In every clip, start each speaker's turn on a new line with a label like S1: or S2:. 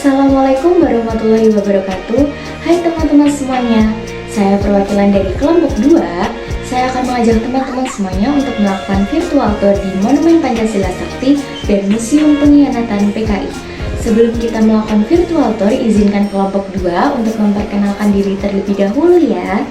S1: Assalamualaikum warahmatullahi wabarakatuh. Hai teman-teman semuanya, saya perwakilan dari kelompok 2. Saya akan mengajak teman-teman semuanya untuk melakukan virtual tour di Monumen Pancasila Sakti dan Museum Pengkhianatan PKI. Sebelum kita melakukan virtual tour, izinkan kelompok 2 untuk memperkenalkan diri terlebih dahulu ya.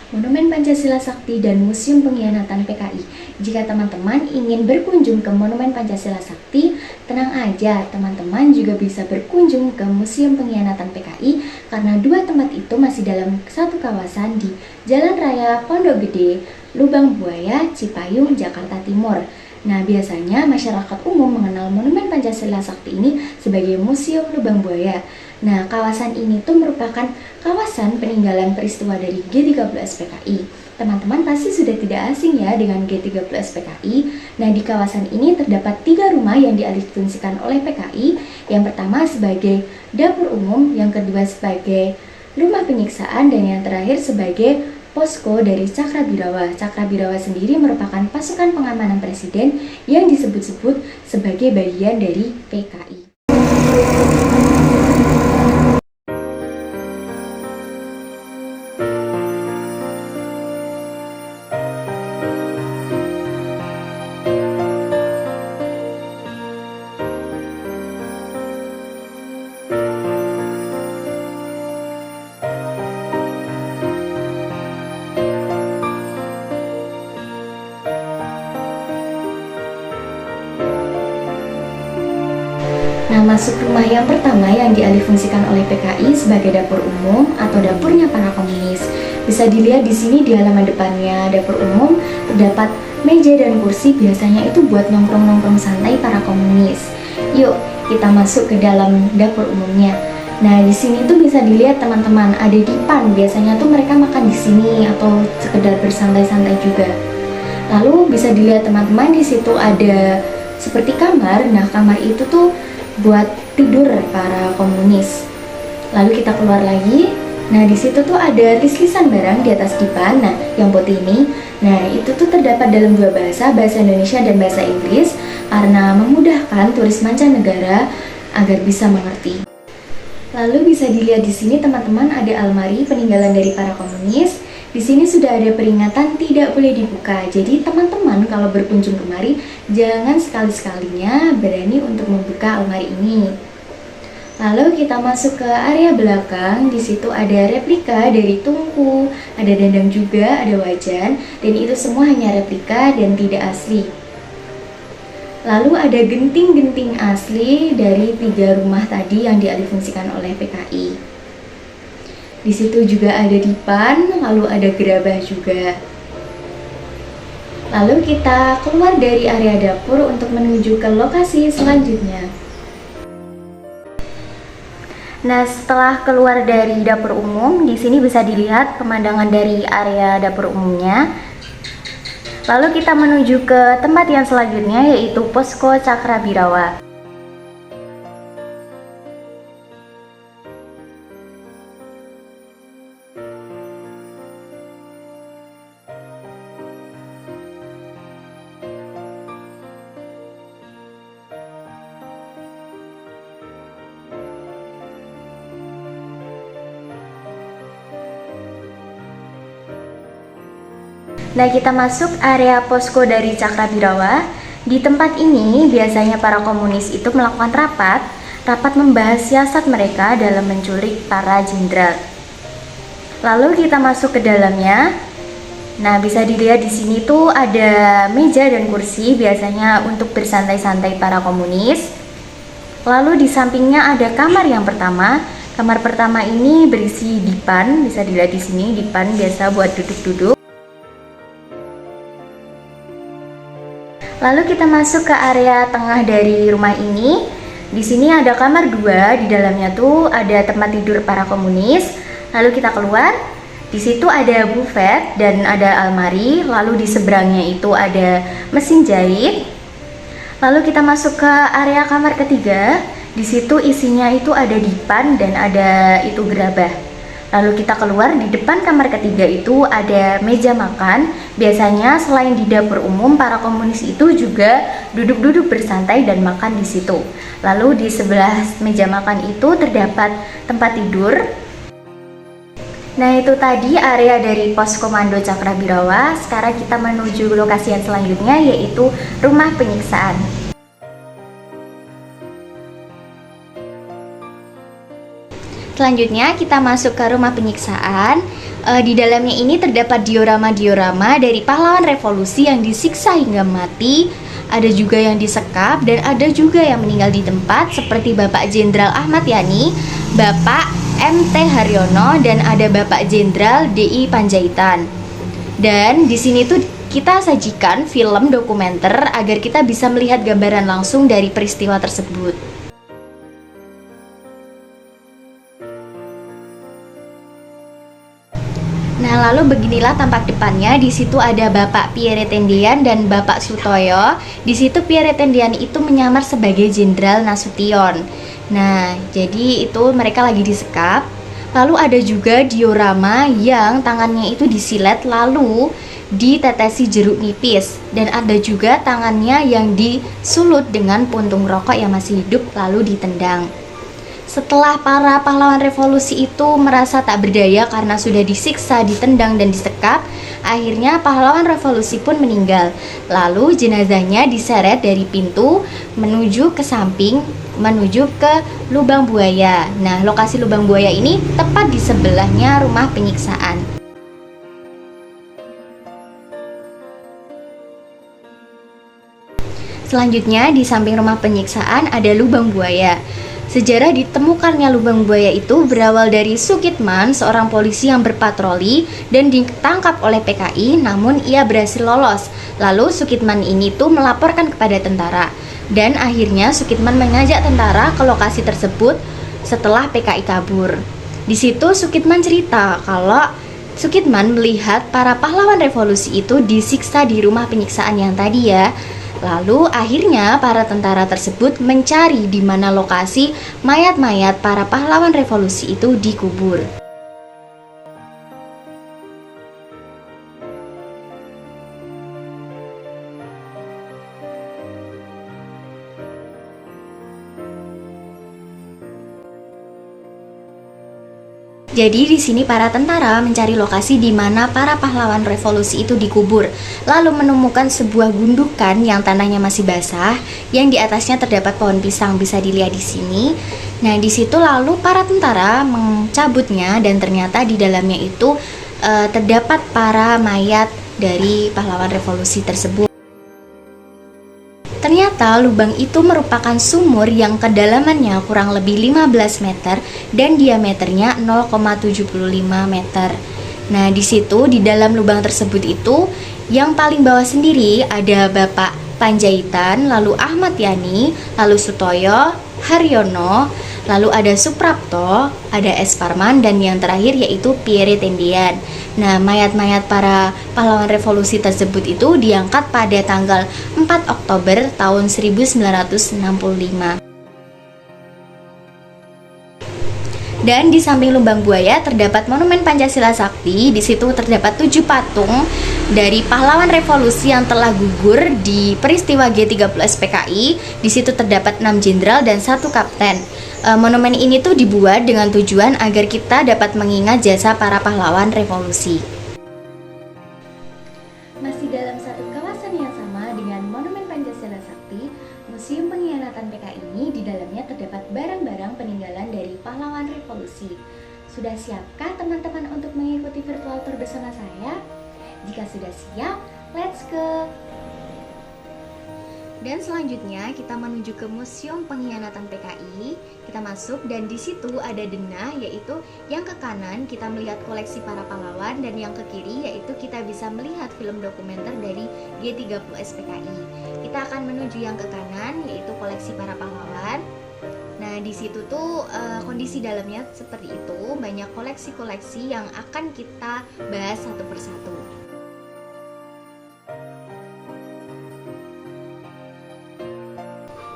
S1: Monumen Pancasila Sakti dan Museum Pengkhianatan PKI. Jika teman-teman ingin berkunjung ke Monumen Pancasila Sakti, tenang aja, teman-teman juga bisa berkunjung ke Museum Pengkhianatan PKI karena dua tempat itu masih dalam satu kawasan di Jalan Raya Pondok Gede, Lubang Buaya, Cipayung, Jakarta Timur. Nah, biasanya masyarakat umum mengenal Monumen Pancasila Sakti ini sebagai Museum Lubang Buaya. Nah, kawasan ini tuh merupakan kawasan peninggalan peristiwa dari G13 PKI. Teman-teman pasti sudah tidak asing ya dengan G13 PKI. Nah, di kawasan ini terdapat 3 rumah yang dialihfungsikan oleh PKI. Yang pertama sebagai dapur umum, yang kedua sebagai rumah penyiksaan, dan yang terakhir sebagai posko dari Cakrabirawa. Cakrabirawa sendiri merupakan pasukan pengamanan presiden yang disebut-sebut sebagai bagian dari PKI. Nah, masuk rumah yang pertama yang dialihfungsikan oleh PKI sebagai dapur umum atau dapurnya para komunis. Bisa dilihat di sini di halaman depannya dapur umum terdapat meja dan kursi, biasanya itu buat nongkrong-nongkrong santai para komunis. Yuk, kita masuk ke dalam dapur umumnya. Nah, di sini tuh bisa dilihat teman-teman ada dipan. Biasanya tuh mereka makan di sini atau sekedar bersantai-santai juga. Lalu bisa dilihat teman-teman di situ ada seperti kamar. Nah, kamar itu tuh buat tidur para komunis. Lalu kita keluar lagi. Nah, di situ tuh ada tulisan barang di atas dipan. Nah, yang putih ini. Nah, itu tuh terdapat dalam dua bahasa Indonesia dan bahasa Inggris karena memudahkan turis mancanegara agar bisa mengerti. Lalu bisa dilihat di sini teman-teman ada almari peninggalan dari para komunis. Di sini sudah ada peringatan tidak boleh dibuka. Jadi teman-teman kalau berkunjung kemari jangan sekali-sekalinya berani untuk membuka almari ini. Lalu kita masuk ke area belakang. Di situ ada replika dari tungku, ada dandang juga, ada wajan, dan itu semua hanya replika dan tidak asli. Lalu ada genting-genting asli dari 3 rumah tadi yang dialihfungsikan oleh PKI. Di situ juga ada dipan, lalu ada gerabah juga. Lalu kita keluar dari area dapur untuk menuju ke lokasi selanjutnya. Nah, setelah keluar dari dapur umum, di sini bisa dilihat pemandangan dari area dapur umumnya. Lalu kita menuju ke tempat yang selanjutnya, yaitu posko Cakrabirawa. Nah, kita masuk area posko dari Cakrabirawa. Di tempat ini biasanya para komunis itu melakukan rapat membahas siasat mereka dalam menculik para jenderal. Lalu kita masuk ke dalamnya. Nah, bisa dilihat di sini tuh ada meja dan kursi biasanya untuk bersantai-santai para komunis. Lalu di sampingnya ada kamar yang pertama. Kamar pertama ini berisi dipan, bisa dilihat di sini dipan biasa buat duduk-duduk. Lalu kita masuk ke area tengah dari rumah ini. Di sini ada kamar 2, di dalamnya tuh ada tempat tidur para komunis. Lalu kita keluar, di situ ada buffet dan ada almari. Lalu di seberangnya itu ada mesin jahit. Lalu kita masuk ke area kamar ketiga. Di situ isinya itu ada dipan dan ada itu gerabah. Lalu kita keluar, di depan kamar ketiga itu ada meja makan. Biasanya selain di dapur umum, para komunis itu juga duduk-duduk bersantai dan makan di situ. Lalu di sebelah meja makan itu terdapat tempat tidur. Nah, itu tadi area dari pos komando Cakrabirawa. Sekarang kita menuju lokasi yang selanjutnya, yaitu rumah penyiksaan. Selanjutnya kita masuk ke rumah penyiksaan. Di dalamnya ini terdapat diorama-diorama dari pahlawan revolusi yang disiksa hingga mati. Ada juga yang disekap dan ada juga yang meninggal di tempat, seperti Bapak Jenderal Ahmad Yani, Bapak MT Haryono, dan ada Bapak Jenderal DI Panjaitan. Dan di sini tuh kita sajikan film dokumenter agar kita bisa melihat gambaran langsung dari peristiwa tersebut. Nah, lalu beginilah tampak depannya. Di situ ada Bapak Pierre Tendian dan Bapak Sutoyo. Di situ Pierre Tendian itu menyamar sebagai Jenderal Nasution. Nah, jadi itu mereka lagi disekap. Lalu ada juga diorama yang tangannya itu disilet lalu ditetesi jeruk nipis, dan ada juga tangannya yang disulut dengan puntung rokok yang masih hidup lalu ditendang. Setelah para pahlawan revolusi itu merasa tak berdaya karena sudah disiksa, ditendang, dan disekap, akhirnya pahlawan revolusi pun meninggal. Lalu jenazahnya diseret dari pintu menuju ke samping, menuju ke lubang buaya. Nah, lokasi lubang buaya ini tepat di sebelahnya rumah penyiksaan. Selanjutnya, di samping rumah penyiksaan ada lubang buaya. Sejarah ditemukannya lubang buaya itu berawal dari Sukitman, seorang polisi yang berpatroli dan ditangkap oleh PKI, namun ia berhasil lolos. Lalu Sukitman ini tuh melaporkan kepada tentara, dan akhirnya Sukitman mengajak tentara ke lokasi tersebut setelah PKI kabur. Di situ Sukitman cerita kalau Sukitman melihat para pahlawan revolusi itu disiksa di rumah penyiksaan yang tadi ya. Lalu akhirnya para tentara tersebut mencari di mana lokasi mayat-mayat para pahlawan revolusi itu dikubur. Jadi di sini para tentara mencari lokasi di mana para pahlawan revolusi itu dikubur, lalu menemukan sebuah gundukan yang tanahnya masih basah, yang di atasnya terdapat pohon pisang, bisa dilihat di sini. Nah, di situ lalu para tentara mencabutnya dan ternyata di dalamnya itu terdapat para mayat dari pahlawan revolusi tersebut. Ternyata lubang itu merupakan sumur yang kedalamannya kurang lebih 15 meter dan diameternya 0,75 meter. Nah, di situ di dalam lubang tersebut itu yang paling bawah sendiri ada Bapak Panjaitan, lalu Ahmad Yani, lalu Sutoyo, Haryono, lalu ada Suprapto, ada S. Parman, dan yang terakhir yaitu Pierre Tendian. Nah, mayat-mayat para pahlawan revolusi tersebut itu diangkat pada tanggal 4 Oktober tahun 1965. Dan di samping lubang buaya terdapat Monumen Pancasila Sakti. Di situ terdapat 7 patung dari pahlawan revolusi yang telah gugur di peristiwa G30S PKI. Di situ terdapat 6 jenderal dan 1 kapten. Monumen ini tuh dibuat dengan tujuan agar kita dapat mengingat jasa para pahlawan revolusi. Masih dalam satu kawasan yang sama dengan Monumen Pancasila Sakti, Museum Pengkhianatan PKI ini di dalamnya terdapat barang-barang peninggalan dari pahlawan revolusi. Sudah siapkah teman-teman untuk mengikuti virtual tour bersama saya? Jika sudah siap, let's go! Dan selanjutnya kita menuju ke Museum Pengkhianatan PKI. Kita masuk dan di situ ada denah, yaitu yang ke kanan kita melihat koleksi para pahlawan dan yang ke kiri yaitu kita bisa melihat film dokumenter dari G30S PKI. Kita akan menuju yang ke kanan yaitu koleksi para pahlawan. Nah, di situ tuh kondisi dalamnya seperti itu, banyak koleksi-koleksi yang akan kita bahas satu persatu.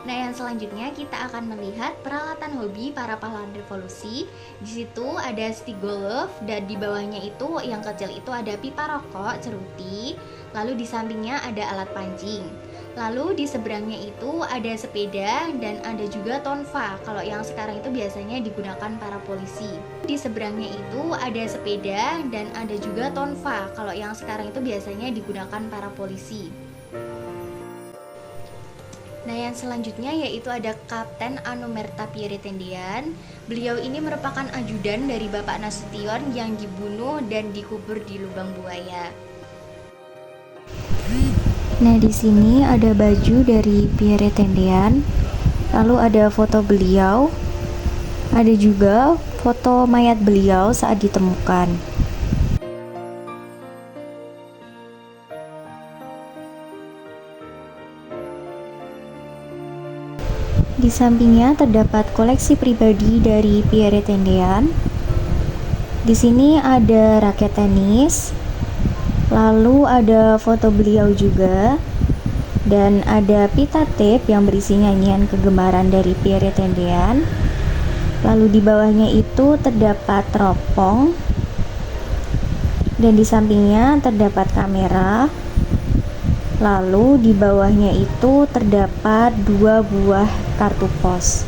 S1: Nah, yang selanjutnya kita akan melihat peralatan hobi para pahlawan revolusi. Di situ ada stick golf dan di bawahnya itu yang kecil itu ada pipa rokok, ceruti. Lalu di sampingnya ada alat pancing. Lalu di seberangnya itu ada sepeda dan ada juga tonfa. Kalau yang sekarang itu biasanya digunakan para polisi. Di seberangnya itu ada sepeda dan ada juga tonfa. Kalau yang sekarang itu biasanya digunakan para polisi. Nah, yang selanjutnya yaitu ada Kapten Anumerta Pierre Tendian. Beliau ini merupakan ajudan dari Bapak Nasution yang dibunuh dan dikubur di lubang buaya.
S2: Nah, di sini ada baju dari Pierre Tendian. Lalu ada foto beliau. Ada juga foto mayat beliau saat ditemukan. Di sampingnya terdapat koleksi pribadi dari Pierre Tendian. Di sini ada raket tenis, lalu ada foto beliau juga, dan ada pita tape yang berisi nyanyian kegemaran dari Pierre Tendian. Lalu di bawahnya itu terdapat teropong, dan di sampingnya terdapat kamera. Lalu di bawahnya itu terdapat 2 buah kartu pos.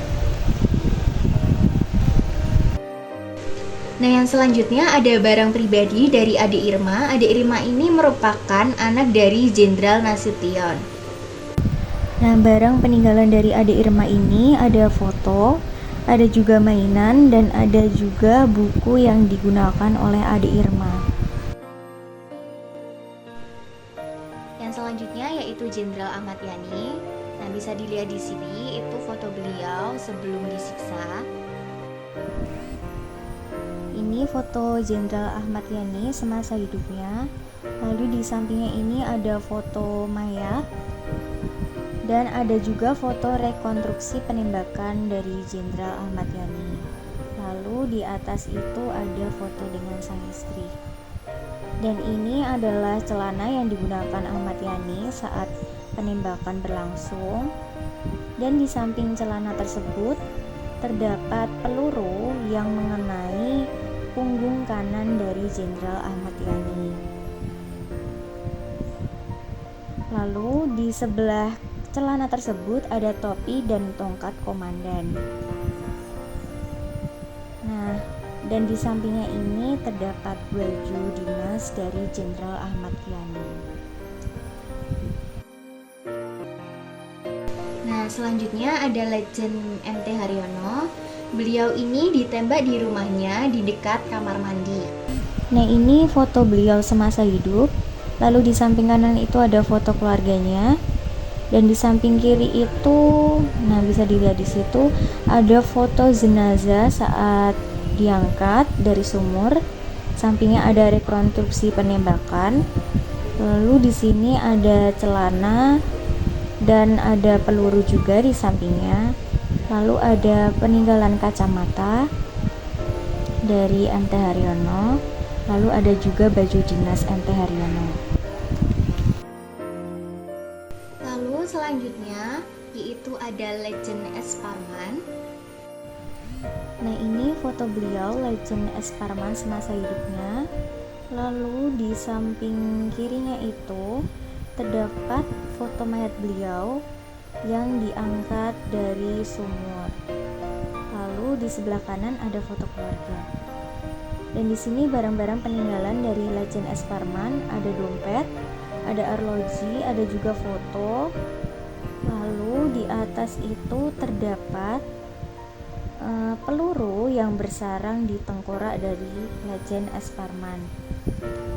S1: Nah, yang selanjutnya ada barang pribadi dari Ade Irma. Ade Irma ini merupakan anak dari Jenderal Nasution.
S2: Nah, barang peninggalan dari Ade Irma ini ada foto, ada juga mainan, dan ada juga buku yang digunakan oleh Ade Irma.
S1: Yang selanjutnya yaitu Jenderal Ahmad Yani. Nah, bisa dilihat di sini itu foto beliau sebelum disiksa.
S2: Ini foto Jenderal Ahmad Yani semasa hidupnya. Lalu di sampingnya ini ada foto mayat dan ada juga foto rekonstruksi penembakan dari Jenderal Ahmad Yani. Lalu di atas itu ada foto dengan sang istri. Dan ini adalah celana yang digunakan Ahmad Yani saat penembakan berlangsung. Dan di samping celana tersebut terdapat peluru yang mengenai punggung kanan dari Jenderal Ahmad Yani. Lalu di sebelah celana tersebut ada topi dan tongkat komandan. Nah, dan di sampingnya ini terdapat baju dinas dari Jenderal Ahmad Yani.
S1: Nah, selanjutnya ada Legend MT Haryono. Beliau ini ditembak di rumahnya di dekat kamar mandi.
S2: Nah, ini foto beliau semasa hidup. Lalu di samping kanan itu ada foto keluarganya. Dan di samping kiri itu, nah bisa dilihat di situ ada foto jenazah saat diangkat dari sumur. Sampingnya ada rekonstruksi penembakan. Lalu di sini ada celana dan ada peluru juga di sampingnya. Lalu ada peninggalan kacamata dari MT Haryono. Lalu ada juga baju dinas MT Haryono.
S1: Lalu selanjutnya yaitu ada Legend S. Parman.
S2: Nah, ini foto beliau Legend S. Parman semasa hidupnya. Lalu di samping kirinya itu terdapat foto mayat beliau yang diangkat dari sumur. Lalu di sebelah kanan ada foto keluarga. Dan di sini barang-barang peninggalan dari Legend S. Parman, ada dompet, ada arloji, ada juga foto. Lalu di atas itu terdapat peluru yang bersarang di tengkorak dari Legend S. Parman.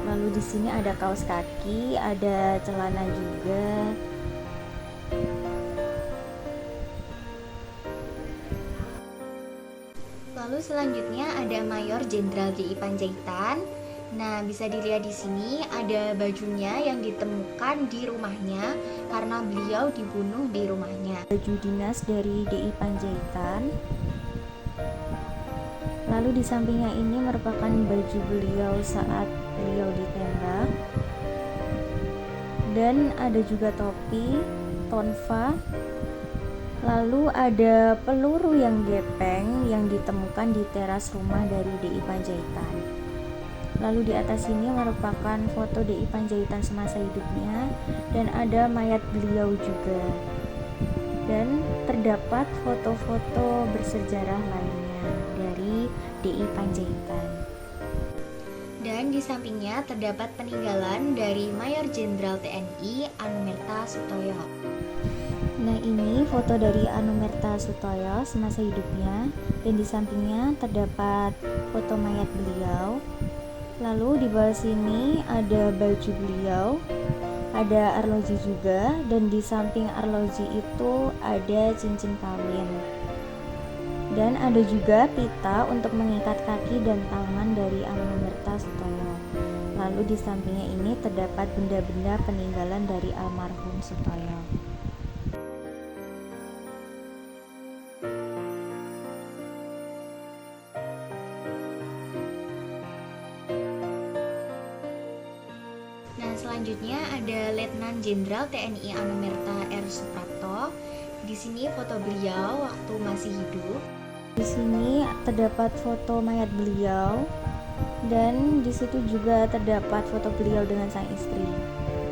S2: Lalu di sini ada kaos kaki, ada celana juga.
S1: Lalu selanjutnya ada Mayor Jenderal D.I. Panjaitan. Nah, bisa dilihat di sini ada bajunya yang ditemukan di rumahnya karena beliau dibunuh di rumahnya.
S2: Baju dinas dari DI Panjaitan. Lalu di sampingnya ini merupakan baju beliau saat beliau ditembak. Dan ada juga topi, tonfa. Lalu ada peluru yang gepeng yang ditemukan di teras rumah dari DI Panjaitan. Lalu di atas ini merupakan foto DI Panjaitan semasa hidupnya dan ada mayat beliau juga. Dan terdapat foto-foto bersejarah lainnya dari DI Panjaitan.
S1: Dan di sampingnya terdapat peninggalan dari Mayor Jenderal TNI Anumerta Sutoyo.
S2: Nah, ini foto dari Anumerta Sutoyo semasa hidupnya dan di sampingnya terdapat foto mayat beliau. Lalu di bawah sini ada baju beliau, ada arloji juga, dan di samping arloji itu ada cincin kawin. Dan ada juga pita untuk mengikat kaki dan tangan dari Anumerta Sutoyo. Lalu di sampingnya ini terdapat benda-benda peninggalan dari almarhum Sutoyo.
S1: Nah, selanjutnya ada Letnan Jenderal TNI Anumerta R. Suprapto. Di sini foto beliau waktu masih hidup.
S2: Di sini terdapat foto mayat beliau dan di situ juga terdapat foto beliau dengan sang istri.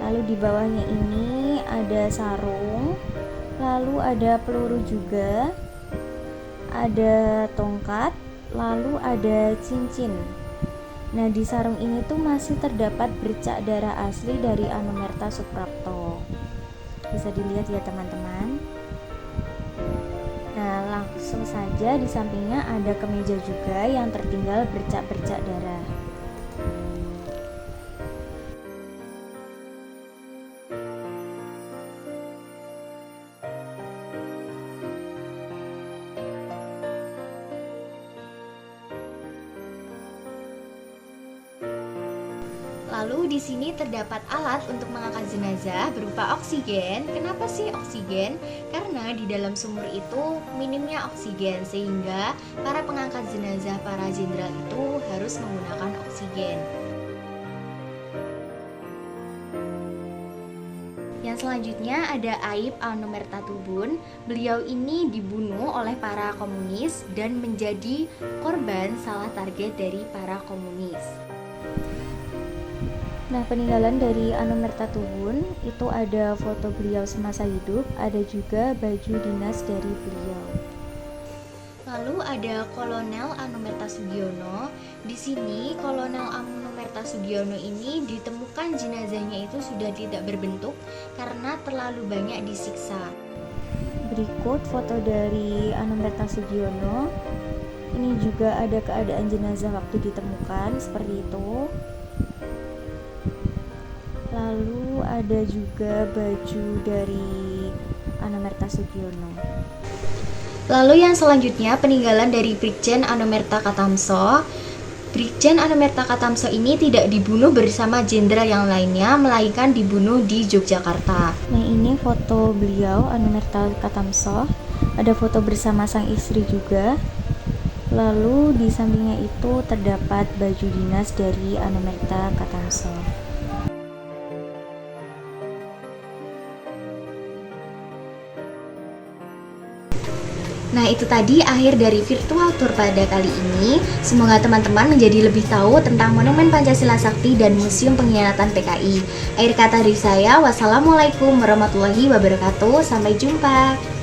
S2: Lalu di bawahnya ini ada sarung, lalu ada peluru juga, ada tongkat, lalu ada cincin. Nah, di sarung ini tuh masih terdapat bercak darah asli dari Anumerta Suprapto. Bisa dilihat ya teman-teman. Nah, langsung saja di sampingnya ada kemeja juga yang tertinggal bercak-bercak darah.
S1: Lalu di sini terdapat alat untuk mengangkat jenazah berupa oksigen. Kenapa sih oksigen? Karena di dalam sumur itu minimnya oksigen sehingga para pengangkat jenazah para jenderal itu harus menggunakan oksigen. Yang selanjutnya ada Aib Anumerta Tubun. Beliau ini dibunuh oleh para komunis dan menjadi korban salah target dari para komunis.
S2: Nah, peninggalan dari Anumerta Tubun itu ada foto beliau semasa hidup, ada juga baju dinas dari beliau.
S1: Lalu ada Kolonel Anumerta Sugiono. Di sini Kolonel Anumerta Sugiono ini ditemukan jenazahnya itu sudah tidak berbentuk karena terlalu banyak disiksa.
S2: Berikut foto dari Anumerta Sugiono. Ini juga ada keadaan jenazah waktu ditemukan seperti itu. Lalu ada juga baju dari Anumerta Sugiono.
S1: Lalu yang selanjutnya peninggalan dari Brigjen Anumerta Katamso. Brigjen Anumerta Katamso ini tidak dibunuh bersama jenderal yang lainnya, melainkan dibunuh di Yogyakarta.
S2: Nah, ini foto beliau Anumerta Katamso. Ada foto bersama sang istri juga. Lalu di sampingnya itu terdapat baju dinas dari Anumerta Katamso.
S1: Nah, itu tadi akhir dari virtual tour pada kali ini. Semoga teman-teman menjadi lebih tahu tentang Monumen Pancasila Sakti dan Museum Pengkhianatan PKI. Akhir kata dari saya, wassalamualaikum warahmatullahi wabarakatuh. Sampai jumpa.